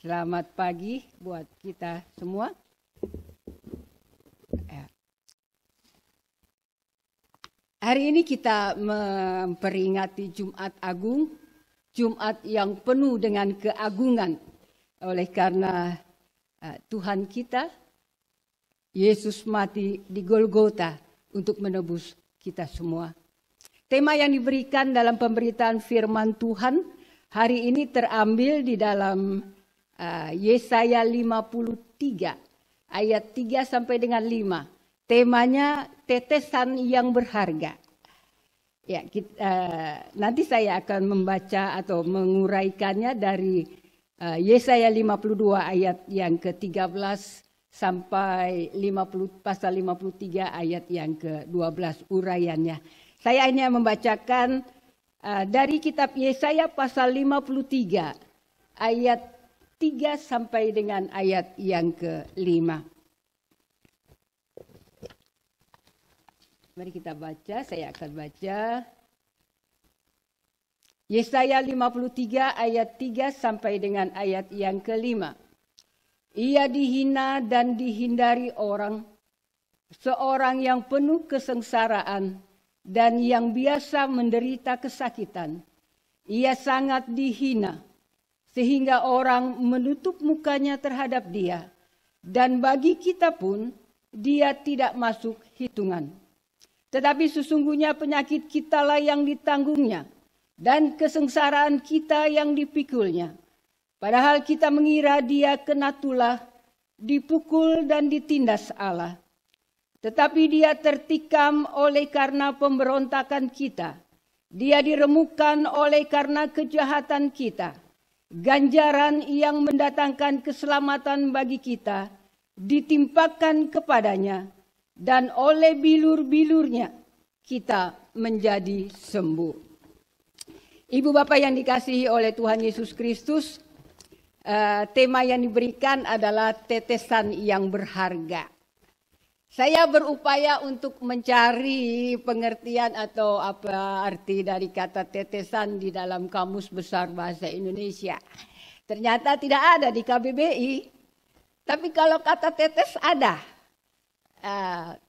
Selamat pagi buat kita semua. Hari ini kita memperingati Jumat Agung, Jumat yang penuh dengan keagungan. Oleh karena Tuhan kita, Yesus mati di Golgota untuk menebus kita semua. Tema yang diberikan dalam pemberitaan firman Tuhan hari ini terambil di dalam Yesaya 53 ayat 3 sampai dengan 5. Temanya tetesan yang berharga. Ya, nanti saya akan membaca atau menguraikannya dari Yesaya 52 ayat yang ke-13 sampai pasal 53 ayat yang ke-12 uraiannya. Saya hanya membacakan dari kitab Yesaya pasal 53 ayat 3 sampai dengan ayat yang ke-5. Mari kita baca, saya akan baca. Yesaya 53 ayat 3 sampai dengan ayat yang ke-5. Ia dihina dan dihindari orang, seorang yang penuh kesengsaraan dan yang biasa menderita kesakitan. Ia sangat dihina, sehingga orang menutup mukanya terhadap dia. Dan bagi kita pun, dia tidak masuk hitungan. Tetapi sesungguhnya penyakit kitalah yang ditanggungnya, dan kesengsaraan kita yang dipikulnya. Padahal kita mengira dia kena tulah, dipukul dan ditindas Allah. Tetapi dia tertikam oleh karena pemberontakan kita. Dia diremukkan oleh karena kejahatan kita. Ganjaran yang mendatangkan keselamatan bagi kita ditimpakan kepadanya. Dan oleh bilur-bilurnya kita menjadi sembuh. Ibu bapak yang dikasihi oleh Tuhan Yesus Kristus, tema yang diberikan adalah tetesan yang berharga. Saya berupaya untuk mencari pengertian atau apa arti dari kata tetesan di dalam Kamus Besar Bahasa Indonesia. Ternyata tidak ada di KBBI, tapi kalau kata tetes ada.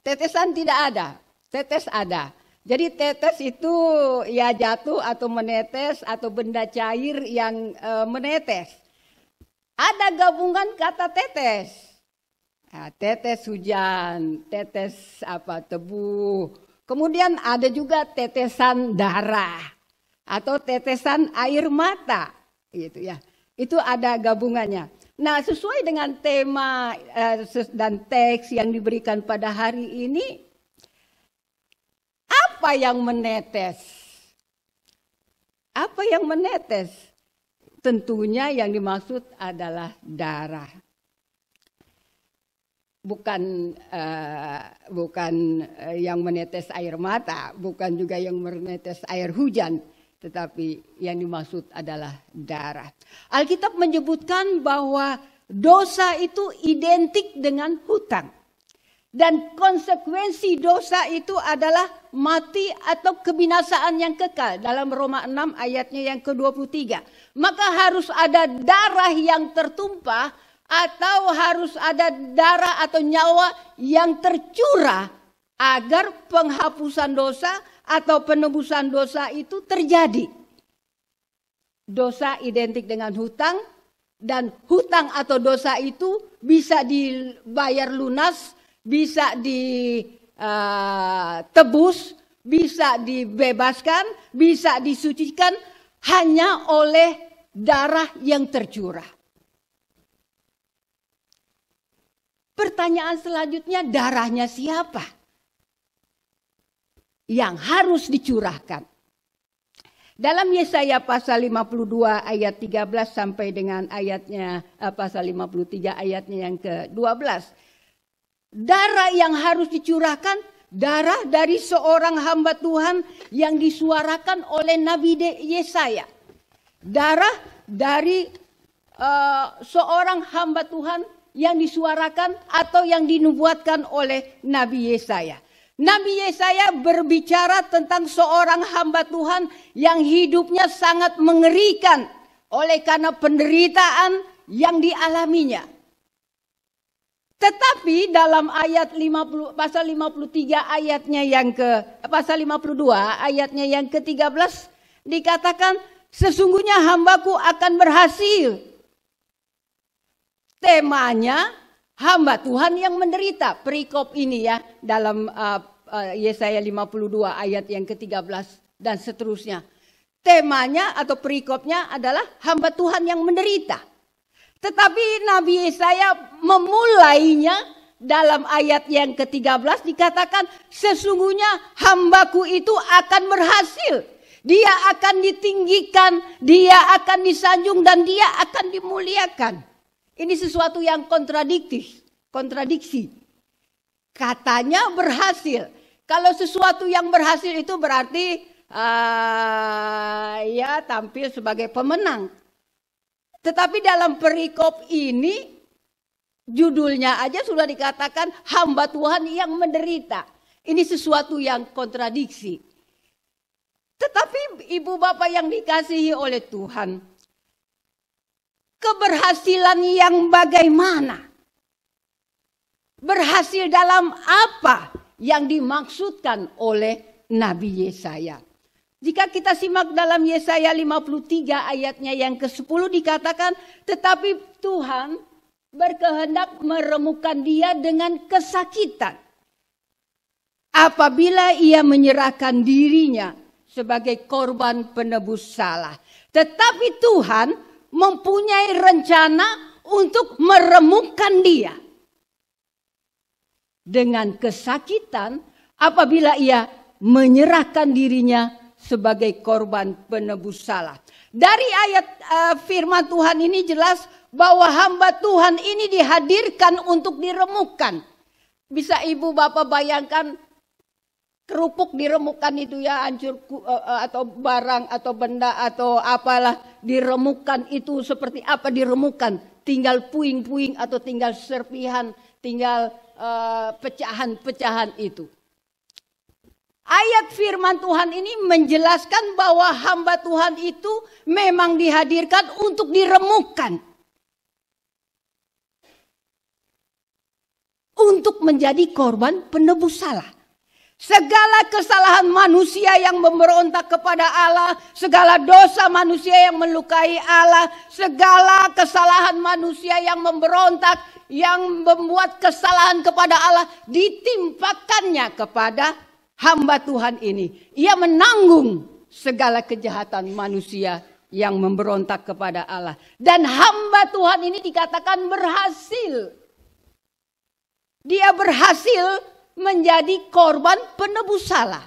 Tetesan tidak ada, tetes ada. Jadi tetes itu ya jatuh atau menetes atau benda cair yang menetes. Ada gabungan kata tetes. Tetes hujan, tetes tebu. Kemudian ada juga tetesan darah atau tetesan air mata, gitu ya. Itu ada gabungannya. Nah, sesuai dengan tema dan teks yang diberikan pada hari ini, apa yang menetes? Apa yang menetes? Tentunya yang dimaksud adalah darah. Bukan yang menetes air mata, bukan juga yang menetes air hujan. Tetapi yang dimaksud adalah darah. Alkitab menyebutkan bahwa dosa itu identik dengan hutang. Dan konsekuensi dosa itu adalah mati atau kebinasaan yang kekal. Dalam Roma 6 ayatnya yang ke-23. Maka harus ada darah yang tertumpah atau harus ada darah atau nyawa yang tercurah agar penghapusan dosa atau penebusan dosa itu terjadi. Dosa identik dengan hutang, dan hutang atau dosa itu bisa dibayar lunas, bisa ditebus, bisa dibebaskan, bisa disucikan hanya oleh darah yang tercurah. Pertanyaan selanjutnya, darahnya siapa yang harus dicurahkan? Dalam Yesaya pasal 52 ayat 13 sampai dengan ayatnya pasal 53 ayatnya yang ke-12. Darah yang harus dicurahkan, darah dari seorang hamba Tuhan yang disuarakan oleh Nabi Yesaya. Darah dari seorang hamba Tuhan yang disuarakan atau yang dinubuatkan oleh Nabi Yesaya. Nabi Yesaya berbicara tentang seorang hamba Tuhan yang hidupnya sangat mengerikan, oleh karena penderitaan yang dialaminya. Tetapi dalam ayat 50, pasal 53 ayatnya yang pasal 52 ayatnya yang ke-13 dikatakan sesungguhnya hambaku akan berhasil. Temanya hamba Tuhan yang menderita. Perikop ini ya dalam Yesaya 52 ayat yang ke-13 dan seterusnya. Temanya atau perikopnya adalah hamba Tuhan yang menderita. Tetapi Nabi Yesaya memulainya dalam ayat yang ke-13 dikatakan sesungguhnya hambaku itu akan berhasil. Dia akan ditinggikan, dia akan disanjung dan dia akan dimuliakan. Ini sesuatu yang kontradiksi. Katanya berhasil. Kalau sesuatu yang berhasil itu berarti ya tampil sebagai pemenang. Tetapi dalam perikop ini judulnya aja sudah dikatakan hamba Tuhan yang menderita. Ini sesuatu yang kontradiksi. Tetapi ibu bapak yang dikasihi oleh Tuhan, keberhasilan yang bagaimana? Berhasil dalam apa yang dimaksudkan oleh Nabi Yesaya? Jika kita simak dalam Yesaya 53 ayatnya yang ke-10 dikatakan, tetapi Tuhan berkehendak meremukkan dia dengan kesakitan. Apabila ia menyerahkan dirinya sebagai korban penebus salah. Tetapi Tuhan mempunyai rencana untuk meremukkan dia. Dengan kesakitan apabila ia menyerahkan dirinya sebagai korban penebus salah. Dari ayat firman Tuhan ini jelas bahwa hamba Tuhan ini dihadirkan untuk diremukkan. Bisa ibu bapak bayangkan kerupuk diremukkan itu ya, hancur atau barang atau benda atau apalah diremukkan itu seperti apa diremukkan? Tinggal puing-puing atau tinggal serpihan, tinggal pecahan-pecahan itu. Ayat firman Tuhan ini menjelaskan bahwa hamba Tuhan itu memang dihadirkan untuk diremukkan. Untuk menjadi korban penebus salah. Segala kesalahan manusia yang memberontak kepada Allah, segala dosa manusia yang melukai Allah, segala kesalahan manusia yang memberontak, yang membuat kesalahan kepada Allah, ditimpakannya kepada hamba Tuhan ini. Ia menanggung segala kejahatan manusia yang memberontak kepada Allah. Dan hamba Tuhan ini dikatakan berhasil. Dia berhasil menjadi korban penebus salah.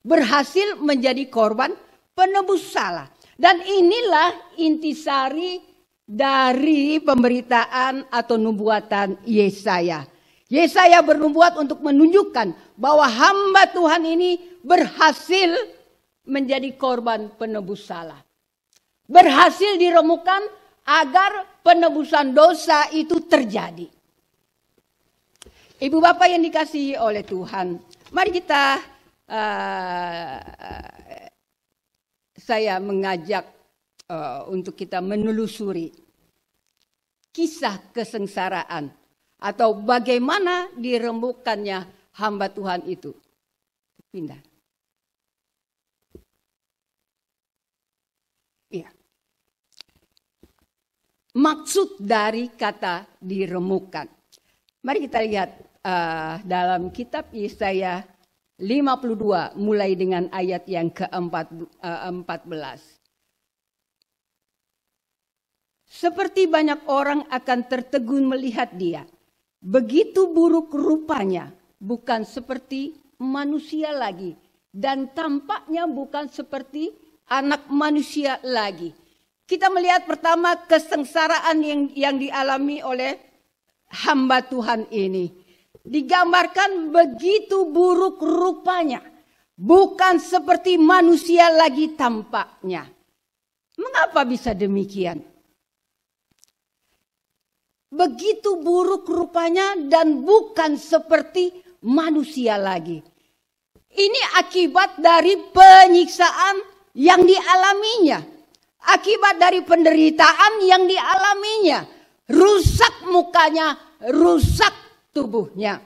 Berhasil menjadi korban penebus salah. Dan inilah intisari dari pemberitaan atau nubuatan Yesaya. Yesaya bernubuat untuk menunjukkan bahwa hamba Tuhan ini berhasil menjadi korban penebus salah. Berhasil diremukkan agar penebusan dosa itu terjadi. Ibu bapak yang dikasihi oleh Tuhan, mari kita saya mengajak untuk kita menelusuri kisah kesengsaraan atau bagaimana diremukkannya hamba Tuhan itu. Pindah. Iya. Maksud dari kata diremukkan. Mari kita lihat dalam kitab Yesaya 52 mulai dengan ayat yang ke-14. Seperti banyak orang akan tertegun melihat dia. Begitu buruk rupanya, bukan seperti manusia lagi. Dan tampaknya bukan seperti anak manusia lagi. Kita melihat pertama kesengsaraan yang dialami oleh hamba Tuhan ini. Digambarkan begitu buruk rupanya. Bukan seperti manusia lagi tampaknya. Mengapa bisa demikian? Begitu buruk rupanya dan bukan seperti manusia lagi. Ini akibat dari penyiksaan yang dialaminya. Akibat dari penderitaan yang dialaminya. Rusak mukanya, rusak tubuhnya.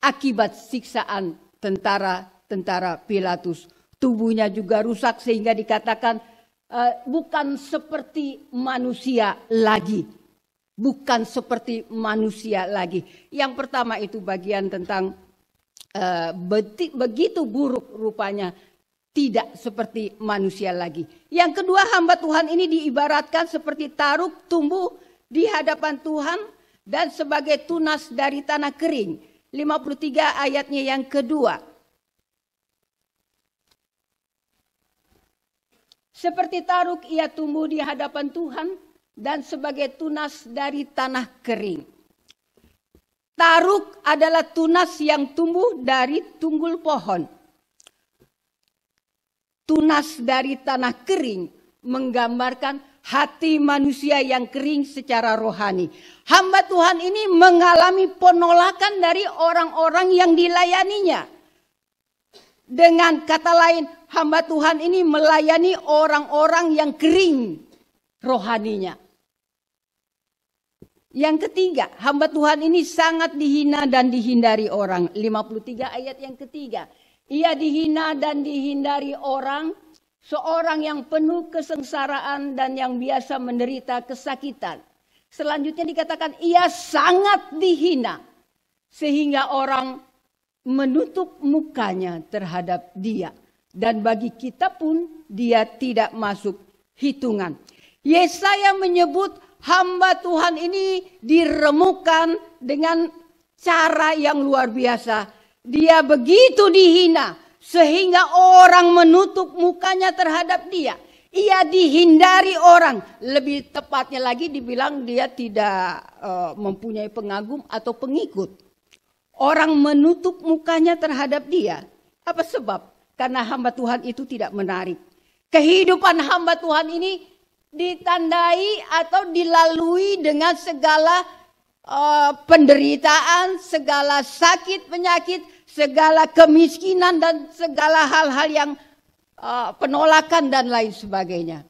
Akibat siksaan tentara Pilatus. Tubuhnya juga rusak sehingga dikatakan bukan seperti manusia lagi. Bukan seperti manusia lagi. Yang pertama itu bagian tentang begitu buruk rupanya. Tidak seperti manusia lagi. Yang kedua, hamba Tuhan ini diibaratkan seperti taruk tumbuh di hadapan Tuhan dan sebagai tunas dari tanah kering. 53 ayatnya yang kedua. Seperti taruk ia tumbuh di hadapan Tuhan dan sebagai tunas dari tanah kering. Taruk adalah tunas yang tumbuh dari tunggul pohon. Tunas dari tanah kering menggambarkan hati manusia yang kering secara rohani. Hamba Tuhan ini mengalami penolakan dari orang-orang yang dilayaninya. Dengan kata lain, hamba Tuhan ini melayani orang-orang yang kering rohaninya. Yang ketiga, hamba Tuhan ini sangat dihina dan dihindari orang. 53 ayat yang ketiga. Ia dihina dan dihindari orang, seorang yang penuh kesengsaraan dan yang biasa menderita kesakitan. Selanjutnya dikatakan ia sangat dihina, sehingga orang menutup mukanya terhadap dia. Dan bagi kita pun dia tidak masuk hitungan. Yesaya menyebut hamba Tuhan ini diremukkan dengan cara yang luar biasa. Dia begitu dihina sehingga orang menutup mukanya terhadap dia. Ia dihindari orang. Lebih tepatnya lagi dibilang dia tidak mempunyai pengagum atau pengikut. Orang menutup mukanya terhadap dia. Apa sebab? Karena hamba Tuhan itu tidak menarik. Kehidupan hamba Tuhan ini ditandai atau dilalui dengan segala penderitaan, segala sakit penyakit, segala kemiskinan dan segala hal-hal yang penolakan dan lain sebagainya.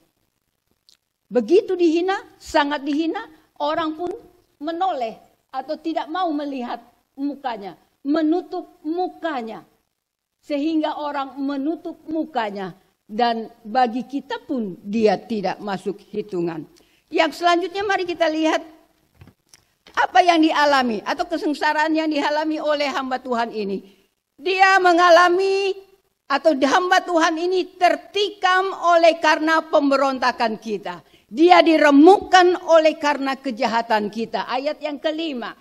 Begitu dihina, sangat dihina, orang pun menoleh atau tidak mau melihat mukanya, menutup mukanya. Sehingga orang menutup mukanya dan bagi kita pun dia tidak masuk hitungan. Yang selanjutnya mari kita lihat apa yang dialami atau kesengsaraan yang dialami oleh hamba Tuhan ini. Dia mengalami atau hamba Tuhan ini tertikam oleh karena pemberontakan kita. Dia diremukkan oleh karena kejahatan kita. Ayat yang kelima.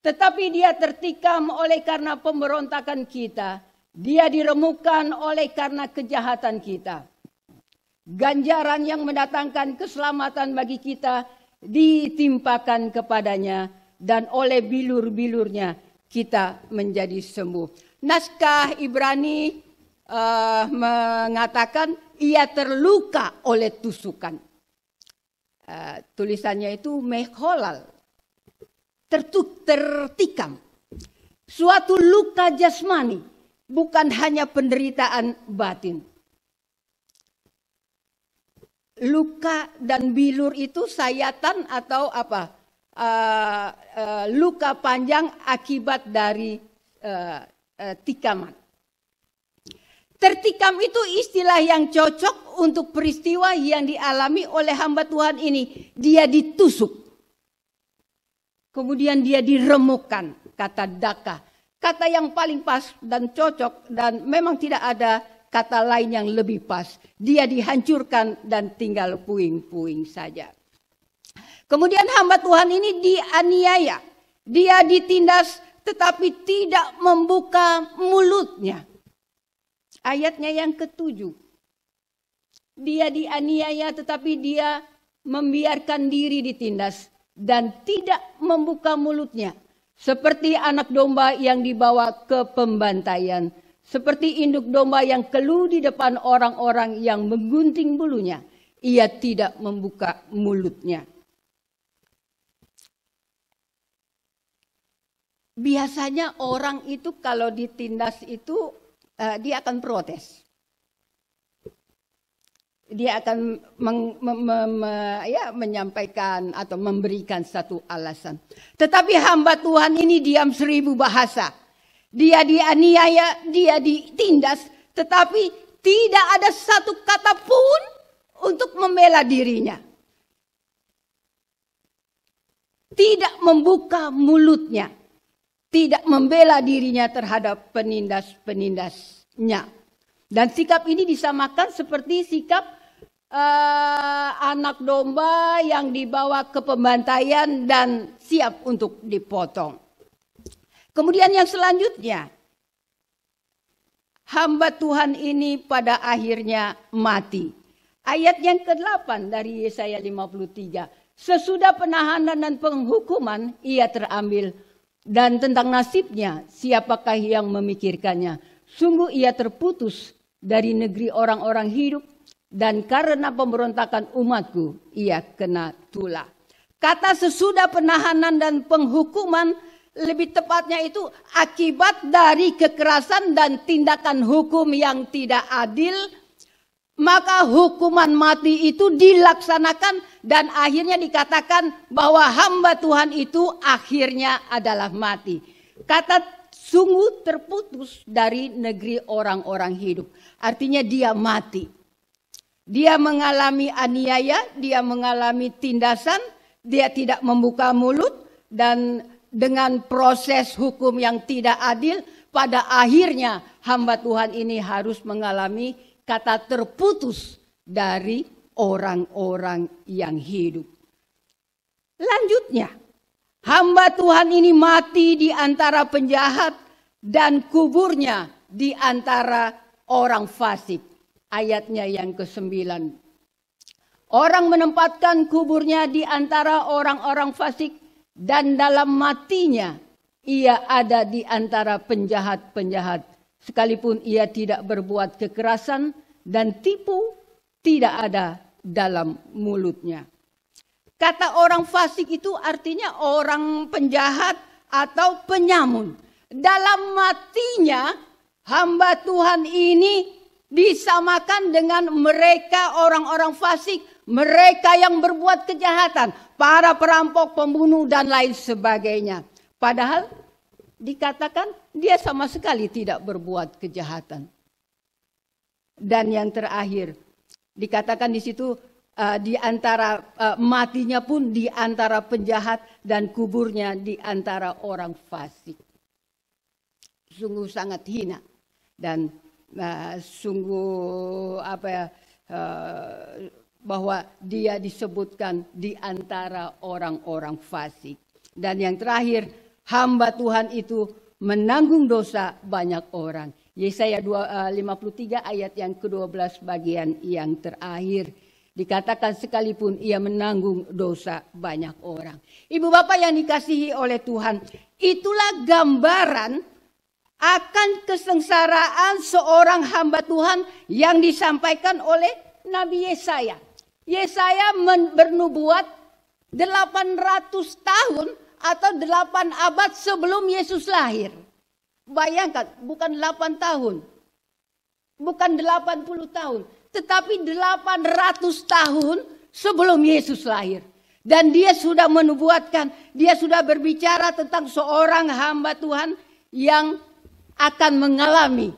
Tetapi dia tertikam oleh karena pemberontakan kita. Dia diremukkan oleh karena kejahatan kita. Ganjaran yang mendatangkan keselamatan bagi kita ditimpakan kepadanya dan oleh bilur-bilurnya kita menjadi sembuh. Naskah Ibrani mengatakan ia terluka oleh tusukan. Tulisannya itu mekholal, tertikam. Suatu luka jasmani, bukan hanya penderitaan batin. Luka dan bilur itu sayatan atau apa? Luka panjang akibat dari tikaman. Tertikam itu istilah yang cocok untuk peristiwa yang dialami oleh hamba Tuhan ini. Dia ditusuk. Kemudian dia diremukkan, kata daka. Kata yang paling pas dan cocok dan memang tidak ada kata lain yang lebih pas. Dia dihancurkan dan tinggal puing-puing saja. Kemudian hamba Tuhan ini dianiaya. Dia ditindas tetapi tidak membuka mulutnya. Ayatnya yang ke-7. Dia dianiaya tetapi dia membiarkan diri ditindas dan tidak membuka mulutnya. Seperti anak domba yang dibawa ke pembantaian. Seperti induk domba yang keluh di depan orang-orang yang menggunting bulunya. Ia tidak membuka mulutnya. Biasanya orang itu kalau ditindas itu dia akan protes. dia akan menyampaikan atau memberikan satu alasan. Tetapi hamba Tuhan ini diam 1000 bahasa. Dia dianiaya, dia ditindas, tetapi tidak ada satu kata pun untuk membela dirinya. Tidak membuka mulutnya, tidak membela dirinya terhadap penindas-penindasnya. Dan sikap ini disamakan seperti sikap anak domba yang dibawa ke pembantaian dan siap untuk dipotong. Kemudian yang selanjutnya, hamba Tuhan ini pada akhirnya mati. Ayat yang ke-8 dari Yesaya 53. Sesudah penahanan dan penghukuman ia terambil, dan tentang nasibnya siapakah yang memikirkannya? Sungguh ia terputus dari negeri orang-orang hidup, dan karena pemberontakan umatku ia kena tulah. Kata sesudah penahanan dan penghukuman, lebih tepatnya itu akibat dari kekerasan dan tindakan hukum yang tidak adil, maka hukuman mati itu dilaksanakan dan akhirnya dikatakan bahwa hamba Tuhan itu akhirnya adalah mati. Kata sungguh terputus dari negeri orang-orang hidup. Artinya dia mati. Dia mengalami aniaya, dia mengalami tindasan, dia tidak membuka mulut, dan dengan proses hukum yang tidak adil, pada akhirnya hamba Tuhan ini harus mengalami kata terputus dari orang-orang yang hidup. Lanjutnya, hamba Tuhan ini mati di antara penjahat dan kuburnya di antara orang fasik. Ayatnya yang ke-9. Orang menempatkan kuburnya di antara orang-orang fasik, dan dalam matinya ia ada di antara penjahat-penjahat. Sekalipun ia tidak berbuat kekerasan dan tipu tidak ada dalam mulutnya. Kata orang fasik itu artinya orang penjahat atau penyamun. Dalam matinya hamba Tuhan ini disamakan dengan mereka orang-orang fasik, mereka yang berbuat kejahatan, para perampok, pembunuh dan lain sebagainya. Padahal dikatakan dia sama sekali tidak berbuat kejahatan. Dan yang terakhir dikatakan di situ di antara matinya pun di antara penjahat dan kuburnya di antara orang fasik. Sungguh sangat hina dan sungguh bahwa dia disebutkan di antara orang-orang fasik. Dan yang terakhir, hamba Tuhan itu menanggung dosa banyak orang. Yesaya 53 ayat yang ke-12 bagian yang terakhir. Dikatakan sekalipun ia menanggung dosa banyak orang. Ibu bapak yang dikasihi oleh Tuhan, itulah gambaran akan kesengsaraan seorang hamba Tuhan yang disampaikan oleh Nabi Yesaya. Yesaya bernubuat 800 tahun atau 8 abad sebelum Yesus lahir. Bayangkan, bukan 8 tahun, bukan 80 tahun, tetapi 800 tahun sebelum Yesus lahir. Dan dia sudah menubuatkan, dia sudah berbicara tentang seorang hamba Tuhan yang akan mengalami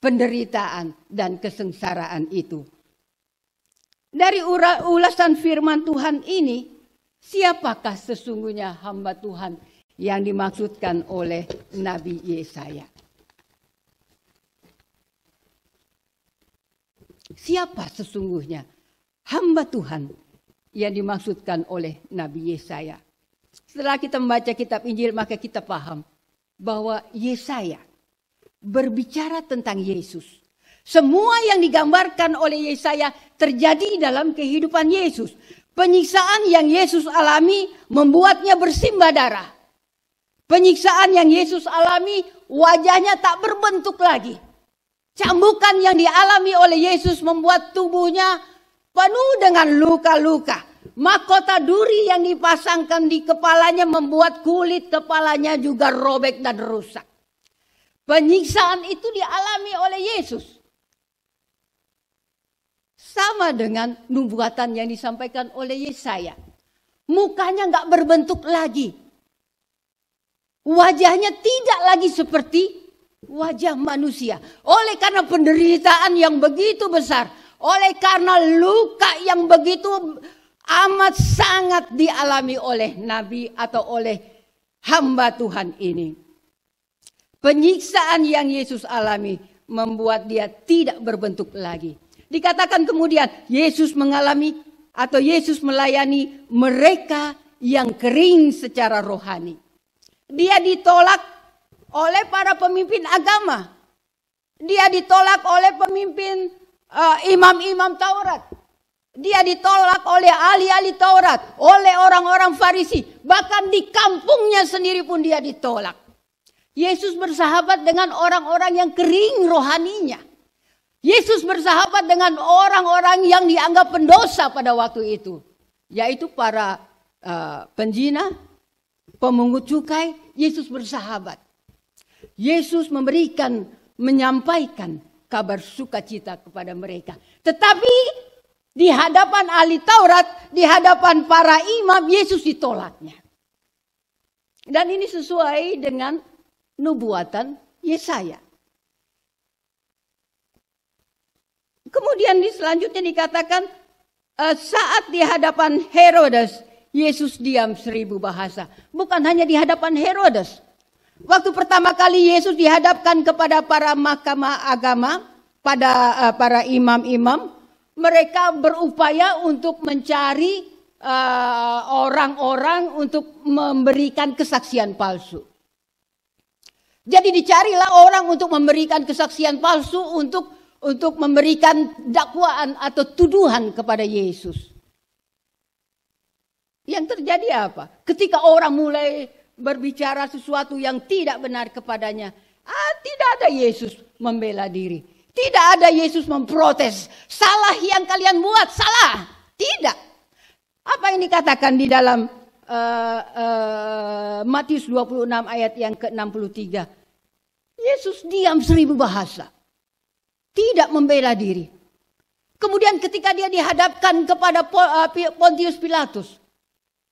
penderitaan dan kesengsaraan itu. Dari ulasan firman Tuhan ini, siapakah sesungguhnya hamba Tuhan yang dimaksudkan oleh Nabi Yesaya? Siapa sesungguhnya hamba Tuhan yang dimaksudkan oleh Nabi Yesaya? Setelah kita membaca kitab Injil, maka kita paham bahwa Yesaya berbicara tentang Yesus. Semua yang digambarkan oleh Yesaya terjadi dalam kehidupan Yesus. Penyiksaan yang Yesus alami membuatnya bersimbah darah. Penyiksaan yang Yesus alami, wajahnya tak berbentuk lagi. Cambukan yang dialami oleh Yesus membuat tubuhnya penuh dengan luka-luka. Mahkota duri yang dipasangkan di kepalanya membuat kulit kepalanya juga robek dan rusak. Penyiksaan itu dialami oleh Yesus. Sama dengan nubuatan yang disampaikan oleh Yesaya. Mukanya nggak berbentuk lagi. Wajahnya tidak lagi seperti wajah manusia. Oleh karena penderitaan yang begitu besar. Oleh karena luka yang begitu amat sangat dialami oleh nabi atau oleh hamba Tuhan ini. Penyiksaan yang Yesus alami membuat dia tidak berbentuk lagi. Dikatakan kemudian Yesus mengalami atau Yesus melayani mereka yang kering secara rohani. Dia ditolak oleh para pemimpin agama. Dia ditolak oleh pemimpin imam-imam Taurat. Dia ditolak oleh ahli-ahli Taurat, oleh orang-orang Farisi. Bahkan di kampungnya sendiri pun dia ditolak. Yesus bersahabat dengan orang-orang yang kering rohaninya. Yesus bersahabat dengan orang-orang yang dianggap pendosa pada waktu itu. Yaitu para penjina, pemungut cukai. Yesus bersahabat. Yesus menyampaikan kabar sukacita kepada mereka. Tetapi di hadapan ahli Taurat, di hadapan para imam, Yesus ditolaknya. Dan ini sesuai dengan nubuatan Yesaya. Kemudian selanjutnya dikatakan saat di hadapan Herodes, Yesus diam 1000 bahasa. Bukan hanya di hadapan Herodes. Waktu pertama kali Yesus dihadapkan kepada para mahkamah agama, pada para imam-imam, mereka berupaya untuk mencari orang-orang untuk memberikan kesaksian palsu. Jadi dicarilah orang untuk memberikan kesaksian palsu untuk memberikan dakwaan atau tuduhan kepada Yesus. Yang terjadi apa? Ketika orang mulai berbicara sesuatu yang tidak benar kepadanya, tidak ada Yesus membela diri. Tidak ada Yesus memprotes. Salah yang kalian buat, salah. Tidak. Apa yang dikatakan di dalam Matius 26 ayat yang ke-63. Yesus diam 1000 bahasa. Tidak membela diri. Kemudian ketika dia dihadapkan kepada Pontius Pilatus.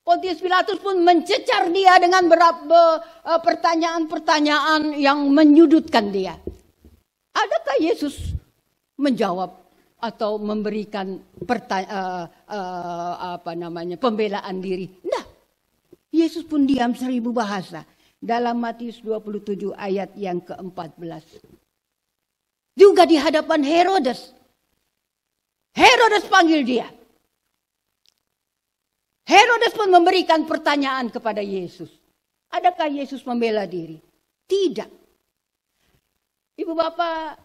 Pontius Pilatus pun mencecar dia dengan pertanyaan-pertanyaan yang menyudutkan dia. Adakah Yesus menjawab atau memberikan pembelaan diri? Nah, Yesus pun diam 1000 bahasa. Dalam Matius 27 ayat yang ke-14. Juga di hadapan Herodes. Herodes panggil dia. Herodes pun memberikan pertanyaan kepada Yesus. Adakah Yesus membela diri? Tidak. Ibu bapak,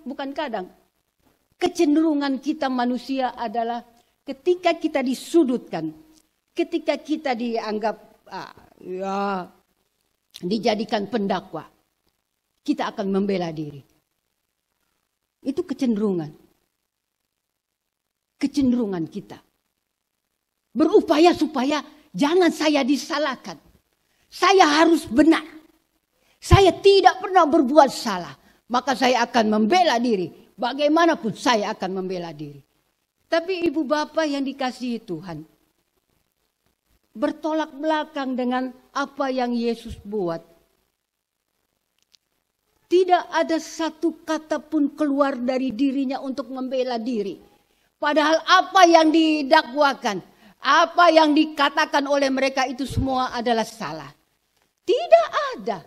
bukan kadang. Kecenderungan kita manusia adalah ketika kita disudutkan. Ketika kita dianggap dijadikan pendakwa. Kita akan membela diri. Itu kecenderungan. Kecenderungan kita. Berupaya supaya jangan saya disalahkan. Saya harus benar. Saya tidak pernah berbuat salah. Maka saya akan membela diri. Bagaimanapun saya akan membela diri. Tapi ibu bapak yang dikasihi Tuhan. Bertolak belakang dengan apa yang Yesus buat. Tidak ada satu kata pun keluar dari dirinya untuk membela diri. Padahal apa yang didakwakan, apa yang dikatakan oleh mereka itu semua adalah salah. Tidak ada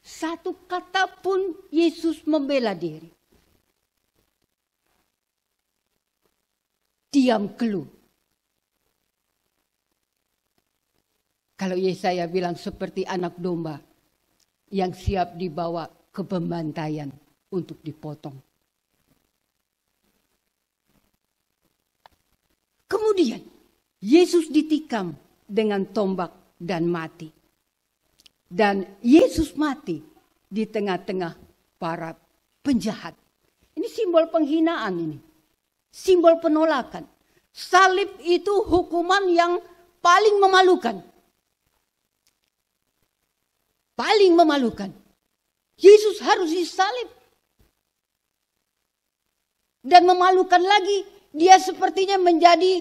satu kata pun Yesus membela diri. Diam keluh. Kalau Yesaya bilang seperti anak domba yang siap dibawa ke pembantaian untuk dipotong. Kemudian Yesus ditikam dengan tombak dan mati. Dan Yesus mati di tengah-tengah para penjahat. Ini simbol penghinaan ini. Simbol penolakan. Salib itu hukuman yang paling memalukan. Paling memalukan. Yesus harus disalib. Dan memalukan lagi, dia sepertinya menjadi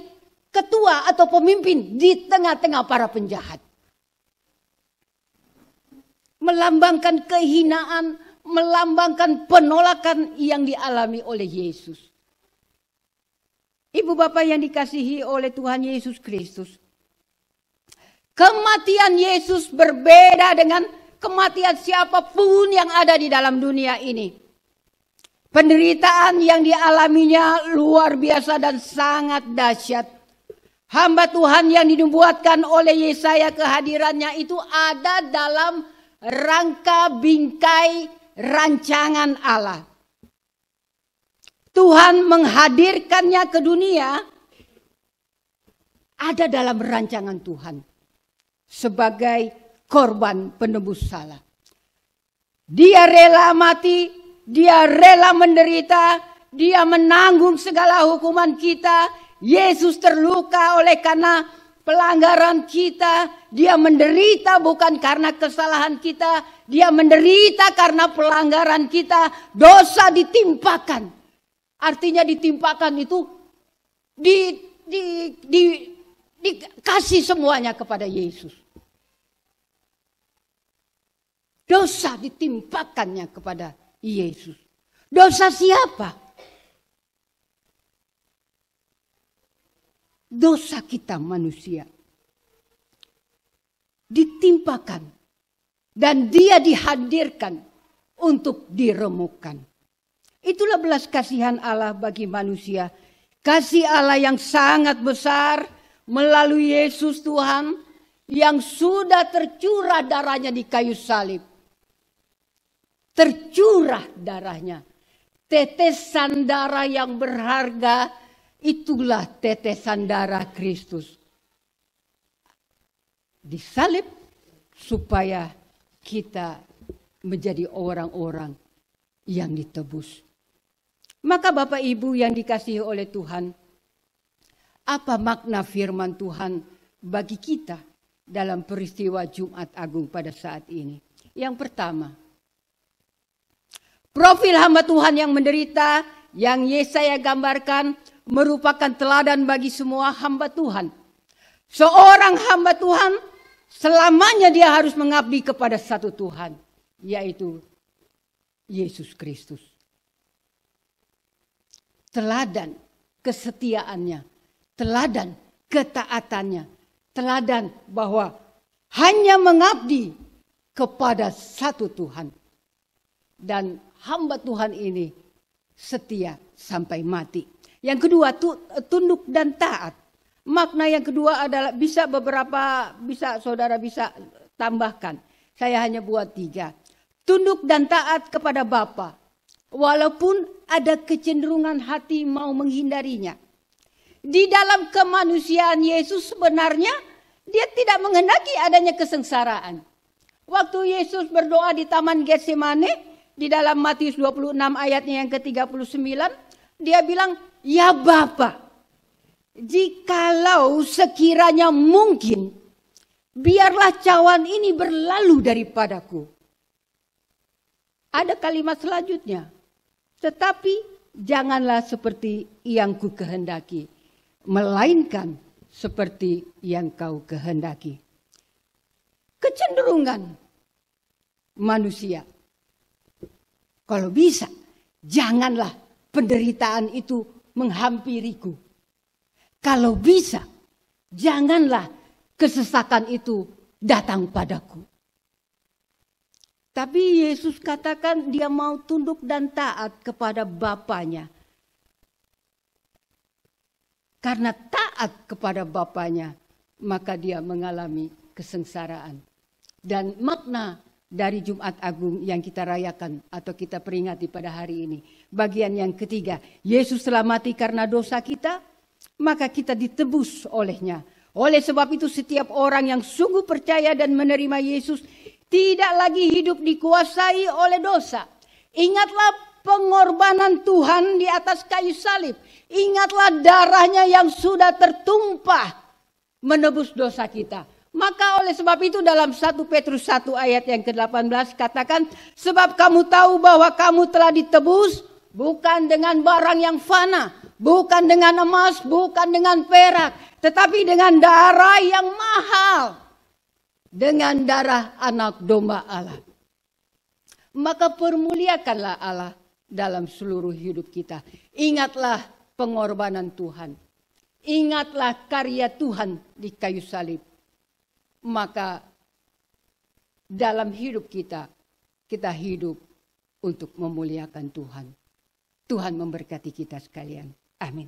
ketua atau pemimpin di tengah-tengah para penjahat. Melambangkan kehinaan, melambangkan penolakan yang dialami oleh Yesus. Ibu bapak yang dikasihi oleh Tuhan Yesus Kristus. Kematian Yesus berbeda dengan kematian siapapun yang ada di dalam dunia ini. Penderitaan yang dialaminya luar biasa dan sangat dahsyat. Hamba Tuhan yang dinubuatkan oleh Yesaya kehadirannya itu ada dalam rangka bingkai rancangan Allah. Tuhan menghadirkannya ke dunia ada dalam rancangan Tuhan sebagai korban penebus salah. Dia rela mati, dia rela menderita, dia menanggung segala hukuman kita. Yesus terluka oleh karena pelanggaran kita. Dia menderita bukan karena kesalahan kita. Dia menderita karena pelanggaran kita. Dosa ditimpakan. Artinya ditimpakan itu dikasih semuanya kepada Yesus. Dosa ditimpakannya kepada Yesus. Dosa siapa? Dosa kita manusia. Ditimpakan. Dan dia dihadirkan untuk diremukkan. Itulah belas kasihan Allah bagi manusia. Kasih Allah yang sangat besar melalui Yesus Tuhan yang sudah tercurah darahnya di kayu salib. Tercurah darahnya. Tetesan darah yang berharga, itulah tetesan darah Kristus. Disalib supaya kita menjadi orang-orang yang ditebus. Maka Bapak Ibu yang dikasihi oleh Tuhan, apa makna firman Tuhan bagi kita dalam peristiwa Jumat Agung pada saat ini? Yang pertama, profil hamba Tuhan yang menderita yang Yesaya gambarkan merupakan teladan bagi semua hamba Tuhan. Seorang hamba Tuhan selamanya dia harus mengabdi kepada satu Tuhan, yaitu Yesus Kristus. Teladan kesetiaannya, teladan ketaatannya, teladan bahwa hanya mengabdi kepada satu Tuhan. Dan hamba Tuhan ini setia sampai mati. Yang kedua, tunduk dan taat. Makna yang kedua adalah bisa saudara bisa tambahkan. Saya hanya buat 3. Tunduk dan taat kepada Bapa. Walaupun ada kecenderungan hati mau menghindarinya. Di dalam kemanusiaan Yesus sebenarnya dia tidak menghendaki adanya kesengsaraan. Waktu Yesus berdoa di Taman Getsemane, di dalam Matius 26 ayatnya yang ke-39, dia bilang, "Ya Bapa, jikalau sekiranya mungkin, biarlah cawan ini berlalu daripadaku." Ada kalimat selanjutnya, "Tetapi janganlah seperti yang ku kehendaki, melainkan seperti yang kau kehendaki." Kecenderungan manusia, kalau bisa, janganlah penderitaan itu menghampiriku. Kalau bisa, janganlah kesesakan itu datang padaku. Tapi Yesus katakan dia mau tunduk dan taat kepada Bapanya. Karena taat kepada Bapanya, maka dia mengalami kesengsaraan. Dan makna dari Jumat Agung yang kita rayakan atau kita peringati pada hari ini. Bagian yang ketiga, Yesus telah mati karena dosa kita, maka kita ditebus olehnya. Oleh sebab itu setiap orang yang sungguh percaya dan menerima Yesus tidak lagi hidup dikuasai oleh dosa. Ingatlah pengorbanan Tuhan di atas kayu salib. Ingatlah darahnya yang sudah tertumpah menebus dosa kita. Maka oleh sebab itu dalam 1 Petrus 1 ayat yang ke-18 katakan, "Sebab kamu tahu bahwa kamu telah ditebus bukan dengan barang yang fana, bukan dengan emas, bukan dengan perak, tetapi dengan darah yang mahal, dengan darah anak domba Allah. Maka permuliakanlah Allah dalam seluruh hidup kita. Ingatlah pengorbanan Tuhan. Ingatlah karya Tuhan di kayu salib. Maka dalam hidup kita, kita hidup untuk memuliakan Tuhan. Tuhan memberkati kita sekalian. Amin.